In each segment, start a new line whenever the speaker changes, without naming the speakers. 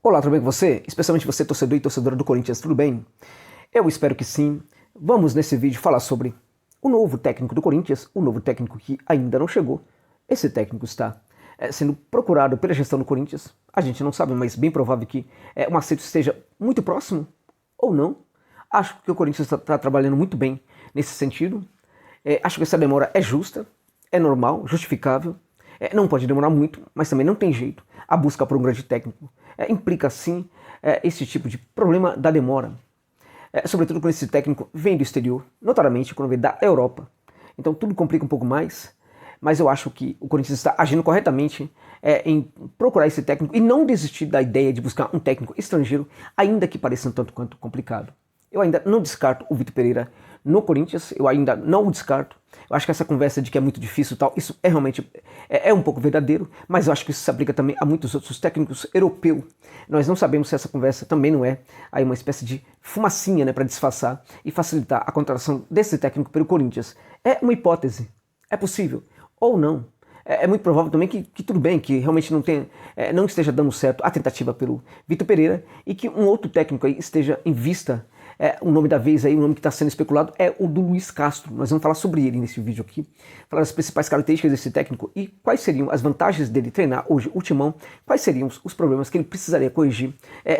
Olá, tudo bem com você? Especialmente você, torcedor e torcedora do Corinthians, tudo bem? Eu espero que sim. Vamos nesse vídeo falar sobre o novo técnico do Corinthians, o novo técnico que ainda não chegou. Esse técnico está sendo procurado pela gestão do Corinthians. A gente não sabe, mas bem provável que o acerto esteja muito próximo ou não. Acho que o Corinthians está trabalhando muito bem nesse sentido. Acho que essa demora é justa, é normal, justificável. Não pode demorar muito, mas também não tem jeito. A busca por um grande técnico implica sim esse tipo de problema da demora. Sobretudo quando esse técnico vem do exterior, notadamente quando vem da Europa. Então tudo complica um pouco mais, mas eu acho que o Corinthians está agindo corretamente em procurar esse técnico e não desistir da ideia de buscar um técnico estrangeiro, ainda que pareça um tanto quanto complicado. Eu ainda não descarto o Vitor Pereira no Corinthians, eu ainda não o descarto. Eu acho que essa conversa de que é muito difícil e tal, isso é realmente um pouco verdadeiro, mas eu acho que isso se aplica também a muitos outros técnicos europeus. Nós não sabemos se essa conversa também não é aí uma espécie de fumacinha, né, para disfarçar e facilitar a contratação desse técnico pelo Corinthians. É uma hipótese, é possível ou não. É muito provável também que tudo bem, que realmente não esteja dando certo a tentativa pelo Vitor Pereira e que um outro técnico aí esteja em vista. O nome da vez aí, o nome que está sendo especulado é o do Luiz Castro. Nós vamos falar sobre ele nesse vídeo aqui, falar das principais características desse técnico e quais seriam as vantagens dele treinar hoje o Timão, quais seriam os problemas que ele precisaria corrigir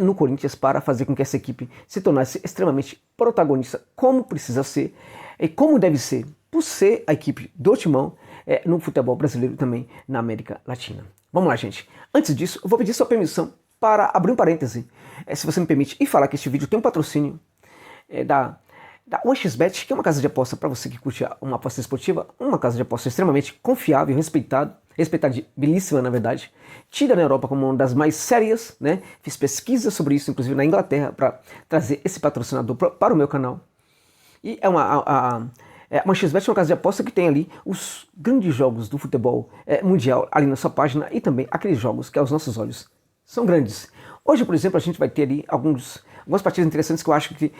no Corinthians para fazer com que essa equipe se tornasse extremamente protagonista, como precisa ser e como deve ser, por ser a equipe do Timão no futebol brasileiro e também na América Latina. Vamos lá, gente. Antes disso, eu vou pedir sua permissão para abrir um parêntese, se você me permite, e falar que este vídeo tem um patrocínio da 1xBet, que é uma casa de aposta para você que curte uma aposta esportiva, uma casa de aposta extremamente confiável, respeitadíssima, na verdade, tida na Europa como uma das mais sérias, né? Fiz pesquisa sobre isso, inclusive na Inglaterra, para trazer esse patrocinador para o meu canal. E a 1xBet é uma casa de aposta que tem ali os grandes jogos do futebol mundial ali na sua página e também aqueles jogos que aos nossos olhos são grandes. Hoje, por exemplo, a gente vai ter ali algumas partidas interessantes que eu acho que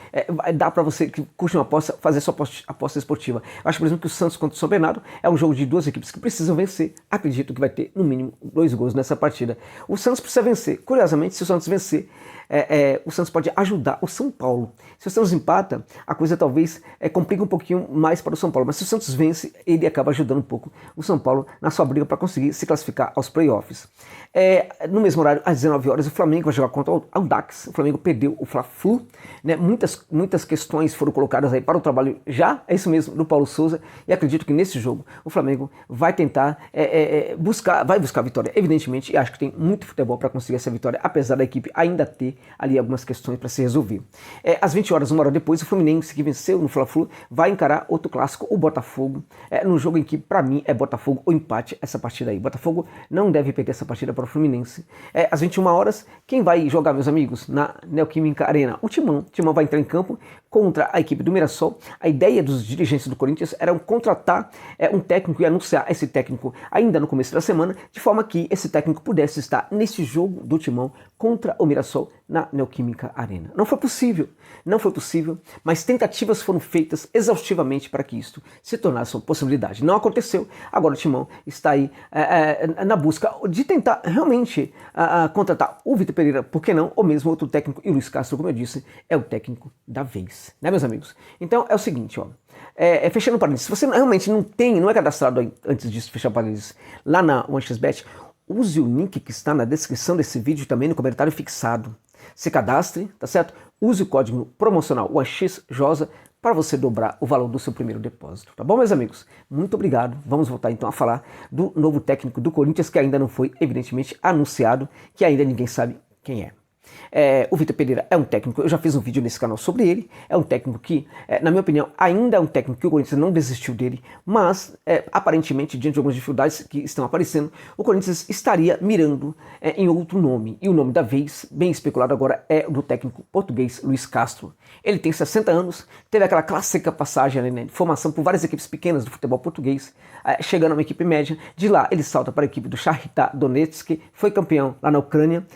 dá para você que curte uma aposta, fazer sua aposta esportiva. Eu acho, por exemplo, que o Santos contra o São Bernardo é um jogo de duas equipes que precisam vencer. Acredito que vai ter, no mínimo, 2 gols nessa partida. O Santos precisa vencer. Curiosamente, se o Santos vencer, o Santos pode ajudar o São Paulo. Se o Santos empata, a coisa talvez complique um pouquinho mais para o São Paulo. Mas se o Santos vence, ele acaba ajudando um pouco o São Paulo na sua briga para conseguir se classificar aos playoffs. No mesmo horário, às 19 horas, o Flamengo vai jogar contra o Audax. O Flamengo perdeu o Fla-Flu, né? Muitas questões foram colocadas aí para o trabalho é isso mesmo, do Paulo Souza, e acredito que nesse jogo o Flamengo vai tentar buscar a vitória, evidentemente, e acho que tem muito futebol para conseguir essa vitória, apesar da equipe ainda ter ali algumas questões para se resolver. Às 20 horas, uma hora depois, o Fluminense, que venceu no Fla-Flu, vai encarar outro clássico, o Botafogo, no jogo em que, para mim, é Botafogo ou empate essa partida aí. Botafogo não deve perder essa partida para o Fluminense. Às 21 horas, quem vai jogar, meus amigos, na Neoquímica Arena? O Timão. O Timão vai entrar em campo contra a equipe do Mirassol. A ideia dos dirigentes do Corinthians era contratar um técnico e anunciar esse técnico ainda no começo da semana, de forma que esse técnico pudesse estar nesse jogo do Timão contra o Mirassol na Neoquímica Arena. Não foi possível, mas tentativas foram feitas exaustivamente para que isto se tornasse uma possibilidade. Não aconteceu, agora o Timão está aí na busca de tentar realmente contratar o Vitor Pereira, por que não, ou mesmo outro técnico, e o Luiz Castro, como eu disse, é o técnico da vez, né, meus amigos? Então é o seguinte, ó. Fechando parênteses, se você realmente não é cadastrado aí, antes disso, fechar parênteses, lá na 1xBet, use o link que está na descrição desse vídeo também no comentário fixado. Se cadastre, tá certo? Use o código promocional 1xJosa para você dobrar o valor do seu primeiro depósito. Tá bom, meus amigos? Muito obrigado. Vamos voltar então a falar do novo técnico do Corinthians, que ainda não foi, evidentemente, anunciado, que ainda ninguém sabe quem é. O Vitor Pereira é um técnico, eu já fiz um vídeo nesse canal sobre ele, é um técnico que, na minha opinião, ainda é um técnico que o Corinthians não desistiu dele, mas, aparentemente, diante de algumas dificuldades que estão aparecendo, o Corinthians estaria mirando em outro nome, e o nome da vez, bem especulado agora, é o do técnico português Luiz Castro. Ele tem 60 anos, teve aquela clássica passagem, né, de formação por várias equipes pequenas do futebol português, chegando a uma equipe média, de lá ele salta para a equipe do Shakhtar Donetsk, foi campeão lá na Ucrânia,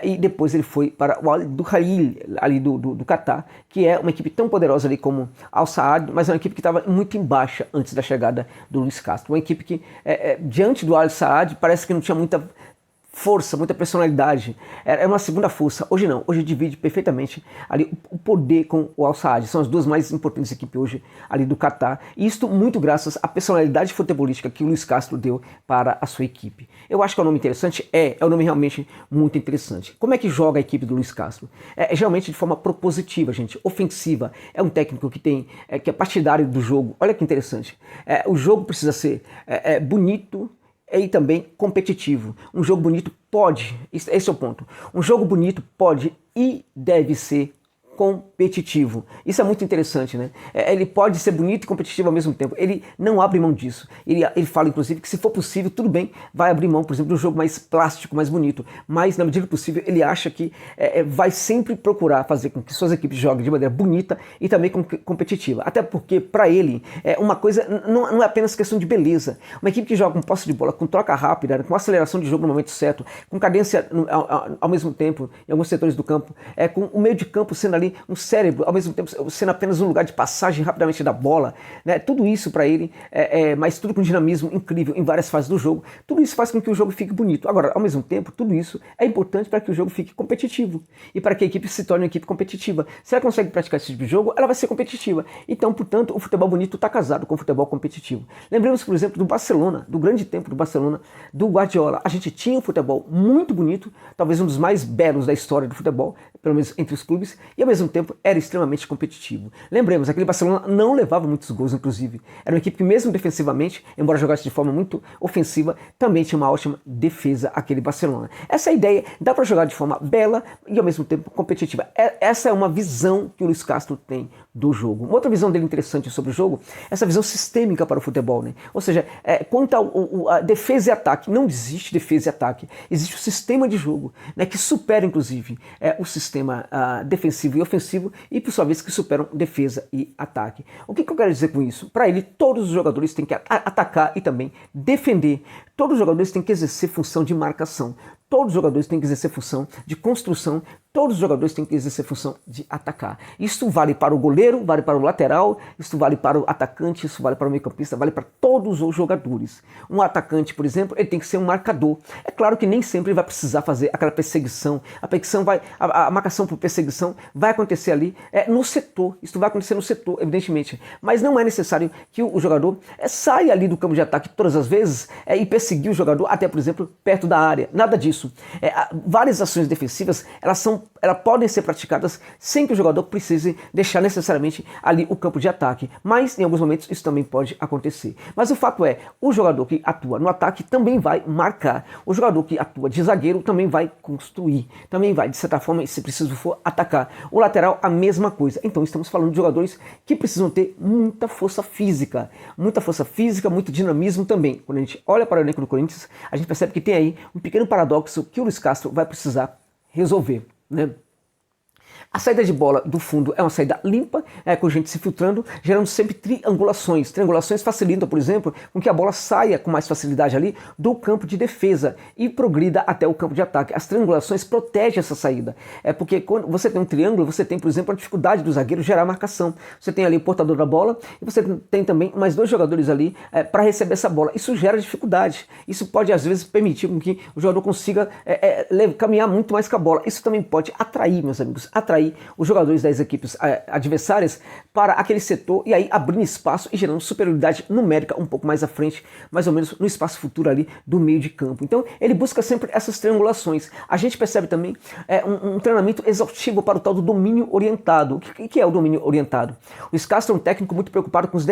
e depois ele foi para o Al-Duhail, ali do Catar, que é uma equipe tão poderosa ali como Al-Saad, mas é uma equipe que estava muito em baixa antes da chegada do Luiz Castro. Uma equipe que, diante do Al-Saad, parece que não tinha muita força, muita personalidade. Era uma segunda força. Hoje não, hoje divide perfeitamente ali o poder com o Al Saad. São as duas mais importantes equipes hoje ali do Catar. E isto muito graças à personalidade futebolística que o Luiz Castro deu para a sua equipe. Eu acho que é um nome interessante, é um nome realmente muito interessante. Como é que joga a equipe do Luiz Castro? Geralmente de forma propositiva, gente, ofensiva. É um técnico que é partidário do jogo. Olha que interessante. O jogo precisa ser bonito, e também competitivo. Um jogo bonito pode, esse é o ponto, um jogo bonito pode e deve ser competitivo. Isso é muito interessante, né? Ele pode ser bonito e competitivo ao mesmo tempo. Ele não abre mão disso. Ele fala, inclusive, que se for possível, tudo bem, vai abrir mão, por exemplo, de um jogo mais plástico, mais bonito. Mas, na medida do possível, ele acha que vai sempre procurar fazer com que suas equipes joguem de maneira bonita e também competitiva. Até porque, para ele, uma coisa não é apenas questão de beleza. Uma equipe que joga com posse de bola, com troca rápida, com aceleração de jogo no momento certo, com cadência ao mesmo tempo, em alguns setores do campo, com o meio de campo sendo ali um cérebro, ao mesmo tempo sendo apenas um lugar de passagem rapidamente da bola, né? Tudo isso para ele, mas tudo com dinamismo incrível em várias fases do jogo, tudo isso faz com que o jogo fique bonito. Agora, ao mesmo tempo, tudo isso é importante para que o jogo fique competitivo e para que a equipe se torne uma equipe competitiva. Se ela consegue praticar esse tipo de jogo, ela vai ser competitiva. Então, portanto, o futebol bonito está casado com o futebol competitivo. Lembremos, por exemplo, do Barcelona, do grande tempo do Barcelona, do Guardiola. A gente tinha um futebol muito bonito, talvez um dos mais belos da história do futebol, pelo menos entre os clubes, e ao mesmo tempo era extremamente competitivo. Lembremos, aquele Barcelona não levava muitos gols, inclusive. Era uma equipe que mesmo defensivamente, embora jogasse de forma muito ofensiva, também tinha uma ótima defesa, aquele Barcelona. Essa é a ideia, dá para jogar de forma bela e ao mesmo tempo competitiva. Essa é uma visão que o Luiz Castro tem do jogo. Uma outra visão dele interessante sobre o jogo, essa visão sistêmica para o futebol, né? Ou seja, quanto a defesa e ataque, não existe defesa e ataque, existe o sistema de jogo, né, que supera inclusive o sistema defensivo e ofensivo e por sua vez que superam defesa e ataque. O que eu quero dizer com isso? Para ele, todos os jogadores têm que atacar e também defender. Todos os jogadores têm que exercer função de marcação. Todos os jogadores têm que exercer função de construção, todos os jogadores têm que exercer função de atacar. Isso vale para o goleiro, vale para o lateral, isso vale para o atacante, isso vale para o meio-campista, vale para todos os jogadores. Um atacante, por exemplo, ele tem que ser um marcador. É claro que nem sempre ele vai precisar fazer aquela perseguição. A marcação por perseguição vai acontecer ali no setor. Isso vai acontecer no setor, evidentemente. Mas não é necessário que o jogador saia ali do campo de ataque todas as vezes e perseguir o jogador até, por exemplo, perto da área. Nada disso. Várias ações defensivas elas podem ser praticadas sem que o jogador precise deixar necessariamente ali o campo de ataque, mas em alguns momentos isso também pode acontecer. Mas o fato é, o jogador que atua no ataque também vai marcar, o jogador que atua de zagueiro também vai construir, também vai, de certa forma, se preciso for, atacar. O lateral, a mesma coisa. Então estamos falando de jogadores que precisam ter muita força física, muito dinamismo também. Quando a gente olha para o elenco do Corinthians, a gente percebe que tem aí um pequeno paradoxo que o Luiz Castro vai precisar resolver, né? A saída de bola do fundo é uma saída limpa, com gente se filtrando, gerando sempre triangulações. Triangulações facilitam, por exemplo, com que a bola saia com mais facilidade ali do campo de defesa e progrida até o campo de ataque. As triangulações protegem essa saída. Porque quando você tem um triângulo, você tem, por exemplo, a dificuldade do zagueiro gerar marcação. Você tem ali o portador da bola e você tem também mais dois jogadores ali para receber essa bola. Isso gera dificuldade. Isso pode, às vezes, permitir com que o jogador consiga caminhar muito mais com a bola. Isso também pode atrair, meus amigos, os jogadores das equipes adversárias para aquele setor e aí abrindo espaço e gerando superioridade numérica um pouco mais à frente, mais ou menos no espaço futuro ali do meio de campo. Então ele busca sempre essas triangulações. A gente percebe também um treinamento exaustivo para o tal do domínio orientado. O que é o domínio orientado? O Luiz Castro é um técnico muito preocupado com os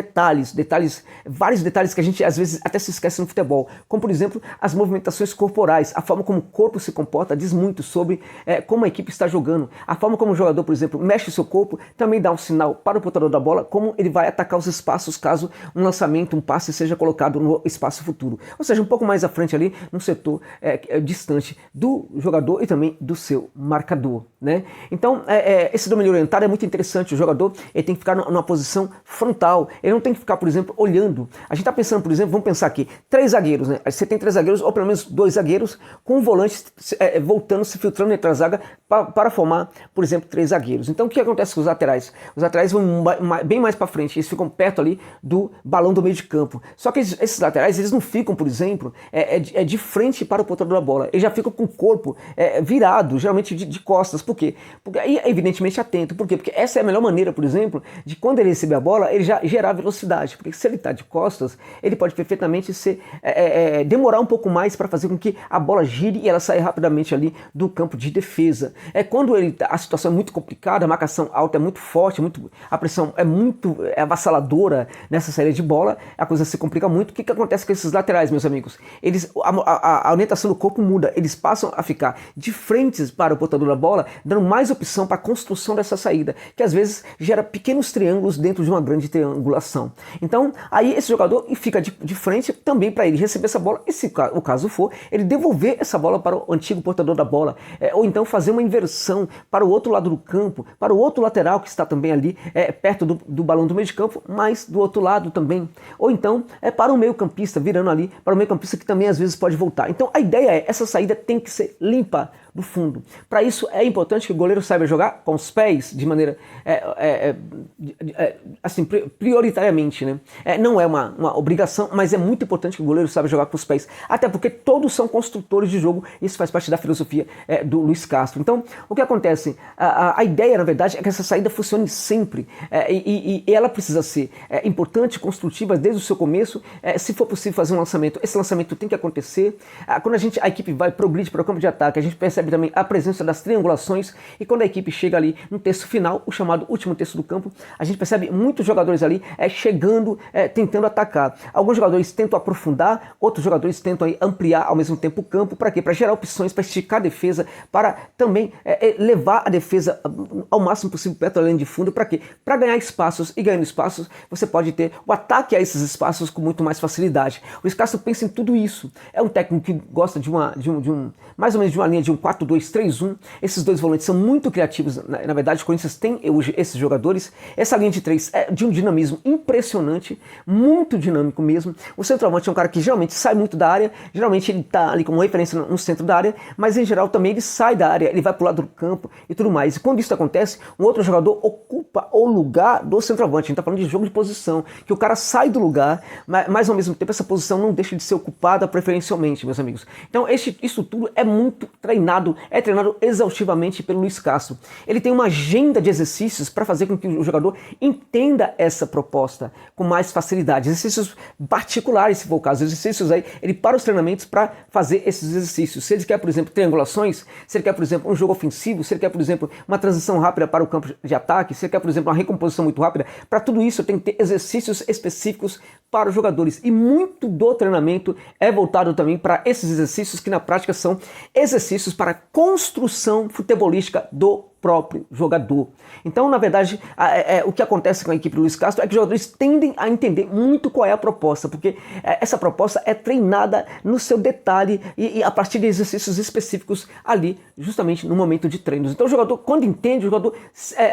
vários detalhes que a gente às vezes até se esquece no futebol, como por exemplo as movimentações corporais, a forma como o corpo se comporta diz muito sobre como a equipe está jogando, a forma como o jogador, por exemplo, mexe o seu corpo, também dá um sinal para o portador da bola, como ele vai atacar os espaços caso um lançamento, um passe seja colocado no espaço futuro. Ou seja, um pouco mais à frente ali, num setor distante do jogador e também do seu marcador. né? Então, esse domínio orientado é muito interessante. O jogador ele tem que ficar numa posição frontal. Ele não tem que ficar, por exemplo, olhando. A gente está pensando, por exemplo, vamos pensar aqui, 3 zagueiros, né? Você tem 3 zagueiros, ou pelo menos 2 zagueiros, com o volante voltando, se filtrando entre a zaga para formar, por exemplo, 3 zagueiros. Então, o que acontece com os laterais? Os laterais vão bem mais para frente, eles ficam perto ali do balão do meio de campo. Só que esses laterais, eles não ficam, por exemplo, de frente para o portador da bola. Eles já ficam com o corpo virado, geralmente de costas. Por quê? Porque aí, evidentemente, atento. Por quê? Porque essa é a melhor maneira, por exemplo, de quando ele receber a bola, ele já gerar velocidade. Porque se ele está de costas, ele pode perfeitamente demorar um pouco mais para fazer com que a bola gire e ela saia rapidamente ali do campo de defesa. Quando a situação é muito complicada, a marcação alta é muito forte, a pressão é muito avassaladora nessa saída de bola, a coisa se complica muito. O que acontece com esses laterais, meus amigos? A orientação do corpo muda, eles passam a ficar de frente para o portador da bola, dando mais opção para a construção dessa saída, que às vezes gera pequenos triângulos dentro de uma grande triangulação. Então, aí esse jogador fica de frente também para ele receber essa bola, e se o caso for, ele devolver essa bola para o antigo portador da bola, ou então fazer uma inversão para o outro lado do campo, para o outro lateral que está também ali perto do balão do meio de campo, mas do outro lado também. Ou então para o meio campista, virando ali para o meio campista que também às vezes pode voltar. Então a ideia essa saída tem que ser limpa do fundo. Para isso é importante que o goleiro saiba jogar com os pés de maneira assim, prioritariamente, né? Não é uma obrigação, mas é muito importante que o goleiro saiba jogar com os pés, até porque todos são construtores de jogo. Isso faz parte da filosofia do Luiz Castro. Então, o que acontece? A ideia, na verdade, é que essa saída funcione sempre, e ela precisa ser importante, construtiva desde o seu começo. Se for possível fazer um lançamento, esse lançamento tem que acontecer. Quando a equipe vai progride para o campo de ataque, a gente percebe também a presença das triangulações, e quando a equipe chega ali no terço final, o chamado último terço do campo, a gente percebe muitos jogadores ali chegando, tentando atacar. Alguns jogadores tentam aprofundar, outros jogadores tentam aí ampliar ao mesmo tempo o campo. Para quê? Para gerar opções, para esticar a defesa, para também levar a defesa ao máximo possível perto da linha de fundo. Para quê? Para ganhar espaços, e ganhando espaços você pode ter o ataque a esses espaços com muito mais facilidade. O Luiz Castro pensa em tudo isso. É um técnico que gosta de mais ou menos de uma linha de um 4-2-3-1. Esses dois volantes são muito criativos. Na verdade, o Corinthians tem hoje esses jogadores. Essa linha de 3 é de um dinamismo impressionante, muito dinâmico mesmo. O centroavante é um cara que geralmente sai muito da área, geralmente ele está ali como referência no centro da área, mas em geral também ele sai da área, ele vai para o lado do campo e tudo mais. E quando isso acontece, um outro jogador ocupa o lugar do centroavante. A gente está falando de jogo de posição, que o cara sai do lugar, mas ao mesmo tempo essa posição não deixa de ser ocupada preferencialmente, meus amigos. Então isso tudo é muito treinado, é treinado exaustivamente pelo Luiz Castro. Ele tem uma agenda de exercícios para fazer com que o jogador entenda essa proposta com mais facilidade. Exercícios particulares, se for o caso. Exercícios aí, ele para os treinamentos para fazer esses exercícios. Se ele quer, por exemplo, triangulações, se ele quer, por exemplo, um jogo ofensivo, se ele quer, por exemplo, uma transição rápida para o campo de ataque, se ele quer, por exemplo, uma recomposição muito rápida, para tudo isso tem que ter exercícios específicos para os jogadores. E muito do treinamento é voltado também para esses exercícios que na prática são exercícios para construção futebolística do próprio jogador. Então, na verdade, o que acontece com a equipe do Luiz Castro é que os jogadores tendem a entender muito qual é a proposta, porque essa proposta é treinada no seu detalhe e a partir de exercícios específicos ali, justamente no momento de treinos. Então, o jogador, quando entende, o jogador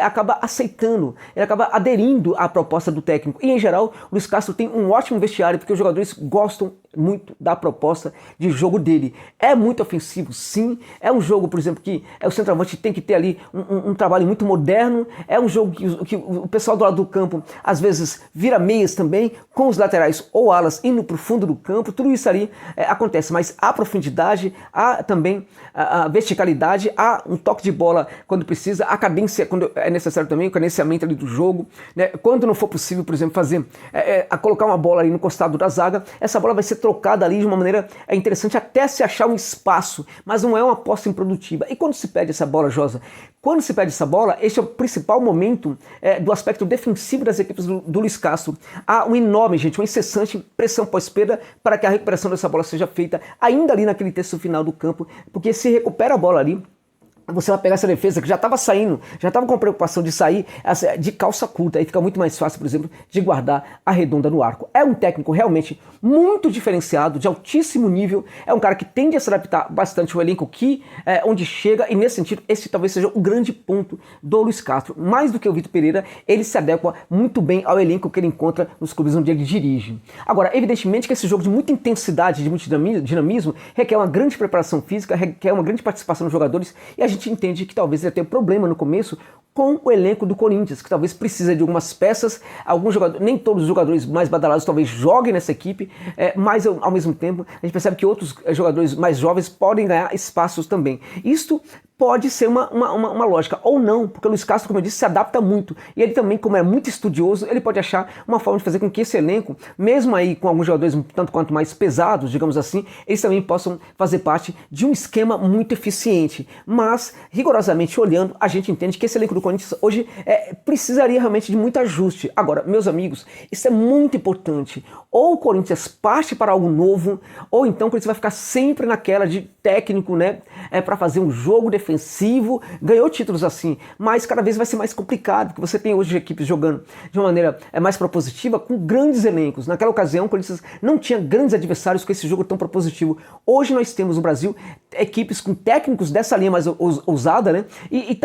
acaba aceitando, ele acaba aderindo à proposta do técnico. E, em geral, o Luiz Castro tem um ótimo vestiário, porque os jogadores gostam muito da proposta de jogo dele. É muito ofensivo, sim. É um jogo, por exemplo, que o centroavante tem que ter ali um trabalho muito moderno. É um jogo que o pessoal do lado do campo às vezes vira meias também, com os laterais ou alas indo para o fundo do campo. Tudo isso ali acontece, mas há profundidade, há também a verticalidade, há um toque de bola quando precisa, a cadência quando é necessário também, o cadenciamento ali do jogo, né? Quando não for possível, por exemplo, colocar uma bola ali no costado da zaga, essa bola vai ser trocada ali de uma maneira interessante até se achar um espaço, mas não é uma posse improdutiva. E quando se perde essa bola, Josa? Quando se perde essa bola, este é o principal momento do aspecto defensivo das equipes do Luiz Castro. Há uma enorme, uma incessante pressão pós-perda para que a recuperação dessa bola seja feita ainda ali naquele terço final do campo, porque se recupera a bola ali, você vai pegar essa defesa que já estava saindo, já estava com preocupação de sair de calça curta, aí fica muito mais fácil, por exemplo, de guardar a redonda no arco. É um técnico realmente muito diferenciado, de altíssimo nível, é um cara que tende a se adaptar bastante ao elenco onde chega, e nesse sentido, esse talvez seja o grande ponto do Luiz Castro. Mais do que o Vitor Pereira, ele se adequa muito bem ao elenco que ele encontra nos clubes onde ele dirige. Agora, evidentemente que esse jogo de muita intensidade, de muito dinamismo, requer uma grande preparação física, requer uma grande participação dos jogadores, e a gente entende que talvez ele tenha um problema no começo com o elenco do Corinthians, que talvez precisa de algumas peças, alguns jogadores, nem todos os jogadores mais badalados talvez joguem nessa equipe, mas ao mesmo tempo a gente percebe que outros jogadores mais jovens podem ganhar espaços também. Isto pode ser uma lógica, ou não, porque o Luiz Castro, como eu disse, se adapta muito, e ele também, como é muito estudioso, ele pode achar uma forma de fazer com que esse elenco, mesmo aí com alguns jogadores tanto quanto mais pesados, digamos assim, eles também possam fazer parte de um esquema muito eficiente. Mas, rigorosamente olhando, a gente entende que esse elenco do Corinthians hoje precisaria realmente de muito ajuste. Agora, meus amigos, isso é muito importante. Ou o Corinthians parte para algo novo, ou então o Corinthians vai ficar sempre naquela de técnico, né, para fazer um jogo defensivo, ganhou títulos assim, mas cada vez vai ser mais complicado, porque você tem hoje equipes jogando de uma maneira mais propositiva, com grandes elencos. Naquela ocasião, o Corinthians não tinha grandes adversários com esse jogo tão propositivo. Hoje nós temos no Brasil equipes com técnicos dessa linha mais ousada, né, e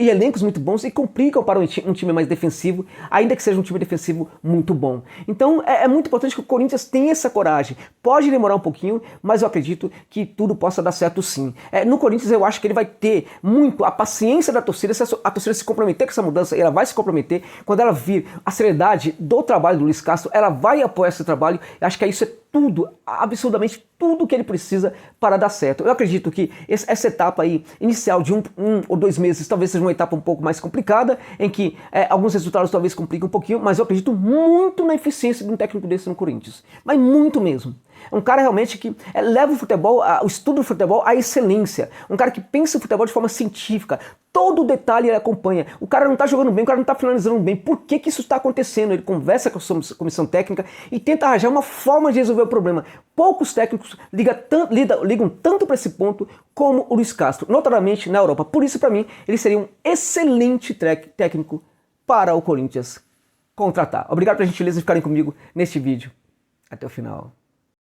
elencos muito bons, e complicam para um time mais defensivo, ainda que seja um time defensivo muito bom. Então é muito importante que o Corinthians tenha essa coragem. Pode demorar um pouquinho, mas eu acredito que tudo possa dar certo sim. No Corinthians eu acho que ele vai ter muito a paciência da torcida, se a torcida se comprometer com essa mudança, ela vai se comprometer. Quando ela vir a seriedade do trabalho do Luiz Castro, ela vai apoiar esse trabalho. Eu acho que isso é tudo, absurdamente tudo que ele precisa para dar certo. Eu acredito que essa etapa aí, inicial de um ou 2 meses, talvez seja uma etapa um pouco mais complicada, em que alguns resultados talvez compliquem um pouquinho, mas eu acredito muito na eficiência de um técnico desse no Corinthians. Mas muito mesmo. É um cara realmente que leva o futebol, o estudo do futebol à excelência. Um cara que pensa o futebol de forma científica. Todo detalhe ele acompanha. O cara não está jogando bem, o cara não está finalizando bem. Por que isso está acontecendo? Ele conversa com a comissão técnica e tenta arranjar uma forma de resolver o problema. Poucos técnicos ligam tanto para esse ponto como o Luiz Castro, notadamente na Europa. Por isso, para mim, ele seria um excelente técnico para o Corinthians contratar. Obrigado pela gentileza de ficarem comigo neste vídeo. Até o final.